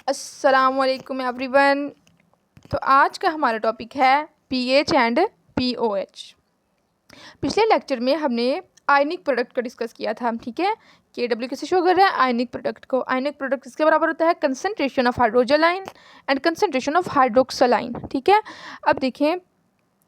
अस्सलामुअलैकुम एवरीवन। तो आज का हमारा टॉपिक है पीएच एंड पीओएच। पिछले लेक्चर में हमने आयनिक प्रोडक्ट का डिस्कस किया था, ठीक है। KW कैसे शो कर रहा है आयनिक प्रोडक्ट को। आयनिक प्रोडक्ट किसके बराबर होता है? Concentration of hydrogen ion and concentration of hydroxyl ion, ठीक है। अब देखें,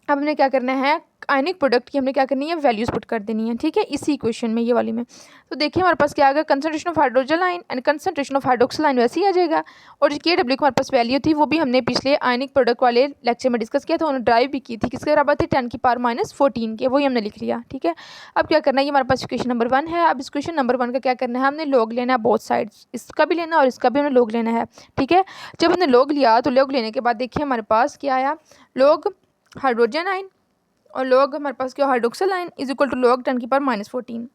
अब हमने क्या करना है, आयनिक प्रोडक्ट की हमने क्या करनी है, वैल्यूज पुट कर देनी है, ठीक है, इसी इक्वेशन में, ये वाली में। तो देखिए हमारे पास क्या आ गया, concentration of hydrogen ion and concentration of hydroxyl ion वैसे ही आ जाएगा। और जो KW की हमारे पास वैल्यू थी वो भी हमने पिछले आयनिक प्रोडक्ट वाले लेक्चर में डिस्कस किया था, उन्होंने ड्राइव भी की थी, किसके बराबर थी, 10⁻⁻14 के, वही हमने लिख लिया, ठीक है। अब क्या करना है, ये हमारे पास इक्वेशन नंबर 1 है। अब इस क्वेश्चन नंबर 1 का क्या करना है, हमने लॉग लेना है बोथ साइड्स, इसका भी लेना है और इसका भी हमें लॉग लेना है, ठीक है। जब हमने लॉग लिया तो लॉग लेने के बाद देखिए हमारे पास क्या आया, लॉग हाइड्रोजन आयन और लॉग हमारे पास क्या, hydroxyl ion is equal to log 10⁻⁻14।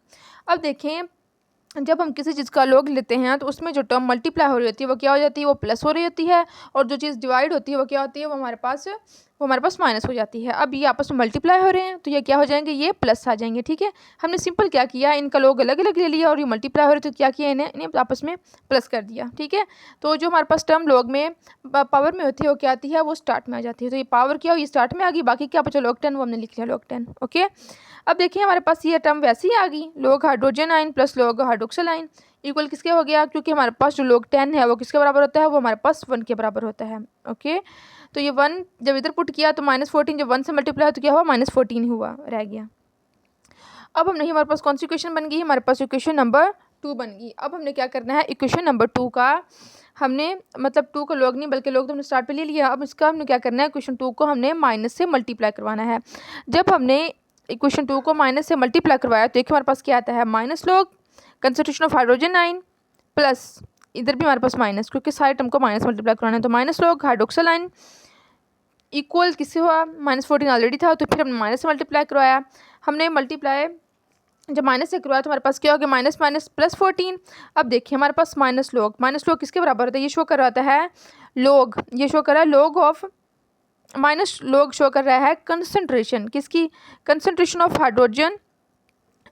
अब देखें, जब हम किसी चीज़ का लॉग लेते हैं तो उसमें जो टर्म मल्टीप्लाई हो रही होती है वो क्या हो जाती है, वो प्लस हो रही होती है, और जो चीज़ डिवाइड होती है वो क्या होती है, वो हमारे पास माइनस हो जाती है। अब ये आपस में मल्टीप्लाई हो रहे हैं तो ये क्या हो जाएंगे, ये प्लस आ जाएंगे, ठीक है। हमने सिंपल क्या किया, इनका लॉग अलग अलग ले लिया और ये मल्टीप्लाई हो रहे थे तो क्या किया, इन्हें आपस में प्लस कर दिया, ठीक है। तो जो हमारे पास टर्म लॉग में पावर में होती है वो क्या आती है, वो स्टार्ट में आ जाती है। तो ये पावर क्या हो, ये स्टार्ट में आ गई, बाकी क्या बचा लॉग 10, वो हमने लिख लिया लॉग 10, ओके। अब देखिए हमारे पास ये टर्म वैसे ही आ गई, log hydrogen ion plus log hydroxyl ion equal किसके हो गया, क्योंकि हमारे पास जो लॉग 10 है वो किसके बराबर होता है, वो हमारे पास 1 के बराबर होता है, ओके। तो ये 1 जब इधर पुट किया तो -14, जब 1 से मल्टीप्लाई तो क्या हुआ, -14 हुआ, रह गया। अब हम नहीं, हमारे पास कौन सी इक्वेशन बन गई, हमारे पास इक्वेशन नंबर 2 बन गई। अब हमने क्या करना है, इक्वेशन नंबर 2 का हमने मतलब 2 का लॉग नहीं बल्कि लॉग तो हमने स्टार्ट पे ले लिया। अब इसका हमने क्या करना है, इक्वेशन 2 को हमने माइनस से मल्टीप्लाई करवाना है। जब हमने इक्वेशन 2 को माइनस से मल्टीप्लाई करवाया तो देखिए हमारे पास क्या आता है, minus log concentration of hydrogen ion plus इधर भी हमारे पास माइनस, क्योंकि सारे टर्म को माइनस मल्टीप्लाई करवाना है, तो minus log hydroxyl ion equal किससे हुआ, -14 ऑलरेडी था तो फिर हमने माइनस से मल्टीप्लाई करवाया। हमने मल्टीप्लाई जब माइनस से करवाया तो हमारे पास क्या हो गया, माइनस माइनस +14। अब देखिए हमारे पास माइनस लॉग किसके बराबर होता है, ये शो कर रहा है लॉग, ये शो कर रहा है log of, minus log show कर रहा है कंसंट्रेशन किसकी, concentration of hydrogen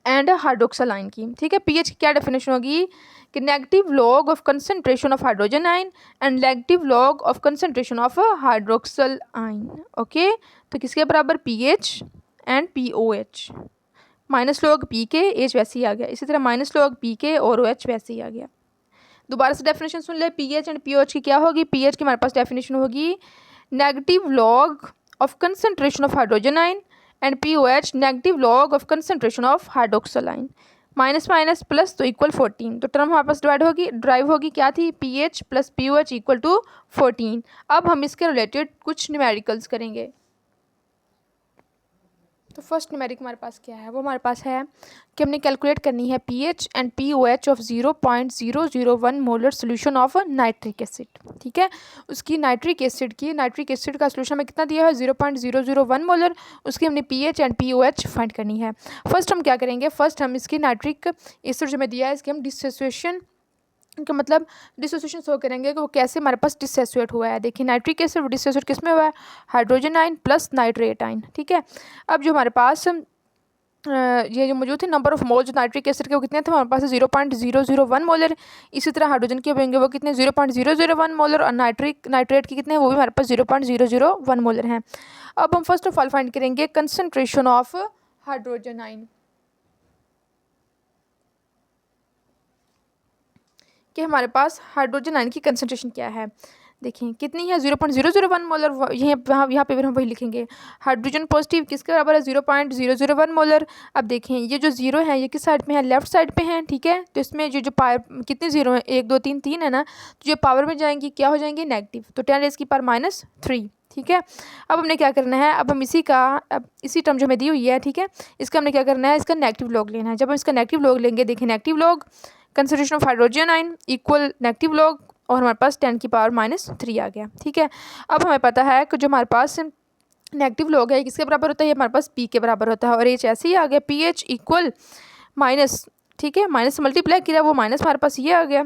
and hydroxyl ion की, ठीक है। पीएच की क्या डेफिनेशन होगी कि negative log of concentration of hydrogen ion and negative log of concentration of hydroxyl ion, okay. तो किसके बराबर, pH and pOH, minus log P के एच वैसे ही आ गया, इसी तरह माइनस लॉग पी के और ओ एच वैसे ही आ गया। दोबारा से डेफिनेशन सुन ले, पीएच एंड पीओएच की क्या होगी, पीएच की हमारे पास डेफिनेशन होगी negative log of concentration of hydrogen ion and pOH negative log of concentration of hydroxyl ion, minus minus plus तो इक्वल 14। तो टर्म हमारे पास ड्राइव होगी क्या थी, pH plus pOH equal to 14। अब हम इसके रिलेटेड कुछ न्यूमेरिकल्स करेंगे। तो फर्स्ट न्यूमेरिक हमारे पास क्या है, वो हमारे पास है कि हमने कैलकुलेट करनी है pH and pOH of 0.001 molar solution of nitric acid, ठीक है। उसकी नाइट्रिक एसिड का सोल्यूशन हमें कितना दिया है, 0.001 मोलर, उसकी हमने पीएच एंड पीओएच फाइंड करनी है। फर्स्ट हम क्या करेंगे, फर्स्ट हम इसकी नाइट्रिक एसिड जो हमें दिया है इसकी हम डिसोसिएशन का मतलब डिसोसिएशन शो करेंगे कि वो कैसे हमारे पास डिसोसिएट हुआ है। देखिए नाइट्रिक एसिड डिसोसिएट किस में हुआ है, hydrogen ion plus nitrate ion, ठीक है। अब जो हमारे पास ये जो मौजूद थे number of moles nitric acid के वो कितने थे, हमारे पास 0.001 मोलर। इसी तरह हाइड्रोजन के होंगे वो कितने, 0.001 मोलर, और नाइट्रेट के कितने, वो भी हमारे पास 0.001 मोलर हैं। अब हम फर्स्ट ऑफ ऑल फाइंड करेंगे कंसंट्रेशन ऑफ हाइड्रोजन आयन, कि हमारे पास हाइड्रोजन आयन की कंसंट्रेशन क्या है। देखिए कितनी है, 0.001 मोलर, यहाँ पे भी हम वही लिखेंगे। हाइड्रोजन पॉजिटिव किसके बराबर है, 0.001 मोलर। अब देखें ये जो जीरो है ये किस साइड पे है, लेफ्ट साइड पे है, ठीक है। तो इसमें जो पावर कितने जीरो हैं, 1 2 3 3 है ना, तो जो पावर में जाएंगी क्या हो जाएंगी, नेगेटिव, तो 10⁻⁻3, ठीक है। अब हमने क्या करना है, अब हम इसी टर्म जो हमें दी हुई है, ठीक है, इसका हमने क्या करना है, इसका नेगेटिव लॉग लेना है। जब हम इसका नेगेटिव लॉग लेंगे, देखिए negative log concentration of hydrogen ion equal negative log, और हमारे पास 10⁻⁻3 आ गया, ठीक है। अब हमें पता है कि जो हमारे पास नेगेटिव लॉग है किसके बराबर होता है, ये हमारे पास पी के बराबर होता है, और एच ऐसे ही आ गया, पी एच इक्वल माइनस, ठीक है, माइनस से मल्टीप्लाई किया वो माइनस हमारे पास ये आ गया।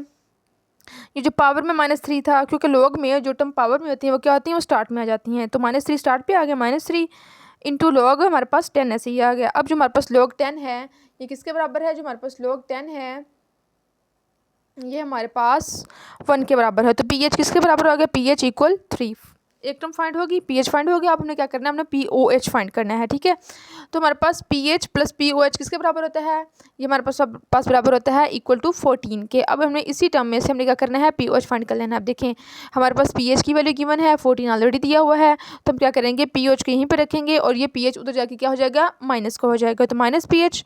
ये जो पावर में -3 था, क्योंकि लॉग में जो टर्म पावर में होती है वो क्या होती है, वो स्टार्ट में आ जाती हैं, तो -3 स्टार्ट पे आ गया, -3 इंटू लॉग हमारे पास 10 ऐसे ही आ गया। अब जो हमारे पास लॉग 10 है ये किसके बराबर है, जो हमारे पास लॉग 10 है ये हमारे पास 1 के बराबर है। तो पी एच किसके बराबर हो गया, पी एच इक्वल 3। एक टर्म फाइंड होगी, पी एच फाइंड हो गया। अब हमने क्या करना है, हमने पी ओ एच फाइंड करना है, ठीक है। तो हमारे पास P H plus P O H किसके बराबर होता है, ये हमारे पास बराबर होता है इक्वल टू 14 के। अब हमने इसी टर्म में से हमने क्या करना है, पी ओ एच फाइंड कर लेना है। अब देखें हमारे पास पी एच की वैल्यू गिवन है, 14 ऑलरेडी दिया हुआ है। तो हम क्या करेंगे, पी ओ एच को यहीं पर रखेंगे और ये पी एच उधर जाके क्या हो जाएगा, माइनस का हो जाएगा। तो minus P H,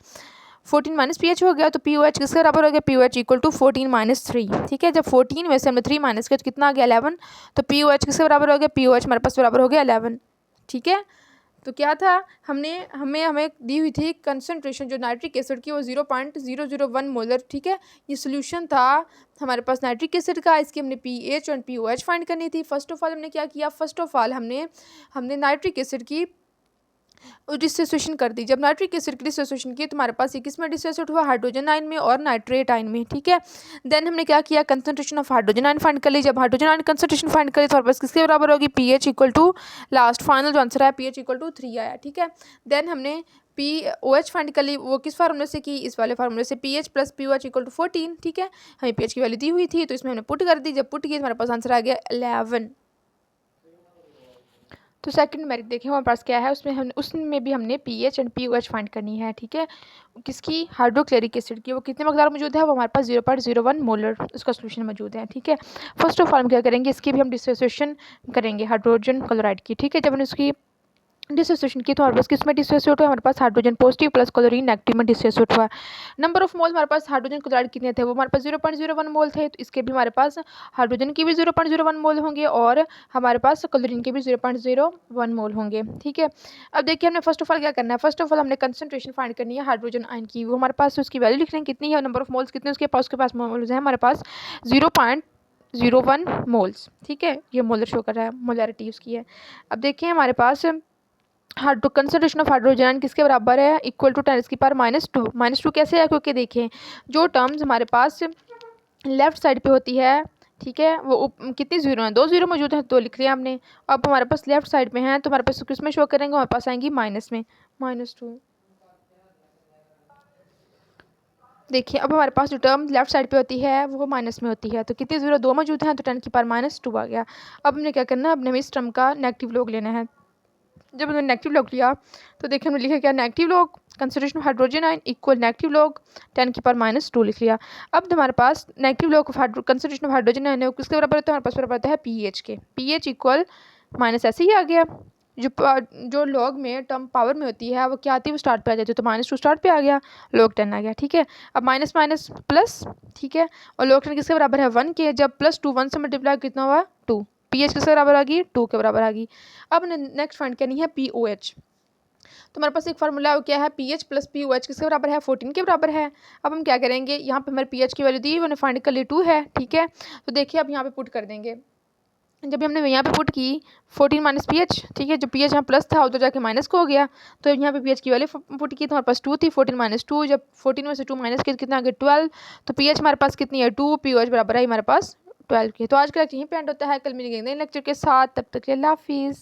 14 minus P H हो गया। तो पी ओ एच किसके बराबर हो गया, P O H equal to 14 minus 3, ठीक है। जब 14 में से हमने 3 माइनस किया तो कितना आ गया, 11। तो पी ओ एच किसके बराबर हो गया, पी ओ एच हमारे पास बराबर हो गया 11, ठीक है। तो क्या था, हमें दी हुई थी कंसनट्रेशन जो नाइट्रिक एसिड की वो 0.001 मोलर, ठीक है। ये सोल्यूशन था हमारे पास नाइट्रिक एसिड का, इसकी हमने पी एच और पी ओ एच फाइंड करनी थी। फर्स्ट ऑफ ऑल हमने क्या किया, फर्स्ट ऑफ ऑल हमने नाइट्रिक एसिड की डिसोसिएशन कर दी। जब नाइट्रिक एसिड की डिसोसिएशन की तो हमारे पास ये किस में डिसोसिएट हुआ, हाइड्रोजन आयन में और नाइट्रेट आयन में, ठीक है। देन हमने क्या किया, concentration of hydrogen ion find कर ली। जब हाइड्रोजन आयन कंसंट्रेशन फाइंड करी तो हमारे पास किसके बराबर होगी, P H equal to, last final जो आंसर आया पी एच इक्वल टू 3 आया, ठीक है। देन हमने पी ओ एच फाइंड कर ली, वो किस फार्मूले से की, इस वाले फार्मूले से, P H plus P O H equal to 14, ठीक है। हमें पी एच की वैल्यू दी हुई थी तो इसमें हमने पुट कर दी। जब पुट की तो हमारे पास आंसर आ गया 11। तो सेकंड मेरिट देखें हमारे पास क्या है, उसमें भी हमने P H and P O H find करनी है, ठीक है। किसकी, हाइड्रोक्लोरिक एसिड की। वो कितने मकदार मौजूद है, वो हमारे पास 0.01 मोलर उसका सोल्यूशन मौजूद है, ठीक है। फर्स्ट ऑफ ऑल हम क्या करेंगे, इसकी भी हम डिसोसिएशन करेंगे हाइड्रोजन क्लोराइड की, ठीक है। जब हमने उसकी डिसोसिएशन की तो हमारे पास किस में डिसोसिएट हुआ, हमारे पास hydrogen positive plus chlorine negative में डिसोसिएट हुआ। नंबर ऑफ मोल हमारे पास हाइड्रोजन क्लोराइड कितने थे, वो हमारे पास 0.01 मोल थे। तो इसके भी हमारे पास हाइड्रोजन की भी 0.01 मोल होंगे और हमारे पास क्लोरीन के भी 0.01 मोल होंगे, ठीक है। अब देखिए हमने फर्स्ट ऑफ ऑल क्या करना है, फर्स्ट ऑफ ऑल हमने कंसंट्रेशन फाइंड करनी है हाइड्रोजन आयन की। वो हमारे पास उसकी वैल्यू लिख लेंगे कितनी है, नंबर ऑफ मोल्स कितने उसके पास मोल्स है हमारे पास 0.01 मोल्स, ठीक है। ये मोलर शो कर रहा है, मोलैरिटी उसकी है। अब देखिए हमारे पास कंसंट्रेशन ऑफ हाइड्रोजन किसके बराबर है, इक्वल टू 10⁻⁻²। -2 कैसे है, क्योंकि देखें जो टर्म्स हमारे पास लेफ्ट साइड पे होती है, ठीक है, वो कितनी जीरो हैं, 2 जीरो मौजूद हैं, 2 लिख लिया हमने। अब हमारे पास लेफ्ट साइड में है तो हमारे पास किस में शो करेंगे, हमारे पास आएंगी माइनस में, -2। देखिए अब हमारे पास जो टर्म लेफ्ट साइड पे होती है वो माइनस में होती है। तो कितनी जीरो, 2 मौजूद हैं, तो 10⁻² आ गया। अब हमने क्या करना है, अब हमें इस टर्म का नेगेटिव लॉग लेना है। जब हमने नेगेटिव लॉग लिया तो देखिए हमने लिखा क्या, negative log concentration of hydrogen ion equal negative log 10⁻² लिख लिया। अब हमारे पास negative log of concentration of hydrogen ion है किसके बराबर होता है, हमारे पास बराबर होता है पी एच के। पी एच इक्वल माइनस ऐसे ही आ गया। जो लॉग में टर्म पावर में होती है वो क्या आती है, वो स्टार्ट पे आ जाती है। तो -2 स्टार्ट पे आ गया, log 10 आ गया, ठीक है। अब माइनस माइनस प्लस, ठीक है, और log 10 किसके बराबर है, 1 के। जब +2 1 से मल्टीप्लाई कितना हुआ, 2। पी एच किसके बराबर आ गई, 2 के बराबर आ गई। अब नेक्स्ट फाइंड करनी है पी ओ एच। तो हमारे पास एक फार्मूला क्या है, P H plus P O H किसके बराबर है, 14 के बराबर है। अब हम क्या करेंगे, यहाँ पे हमारे पी एच की वैल्यू दी, मैंने फाइंड कर ली 2 है, ठीक है। तो देखिए अब यहाँ पे पुट कर देंगे। जब हमने यहाँ पे पुट की 14 माइनस पी एच, ठीक है, जो पी एच यहाँ प्लस था उधर जाके माइनस को हो गया। तो यहाँ पे पी एच की वैल्यू पुट की तो हमारे पास 2 थी, 14 - 2, जब 14 में से 2 माइनस किया तो कितना आ गया, 12। तो पी एच हमारे पास कितनी है, 2, पी ओ एच बराबर है हमारे पास 12 के। तो आज का लेक्चर यहीं पे एंड होता है, कल मिलेंगे नए लेक्चर के साथ, तब तक के लिए अल्लाह हाफिज़।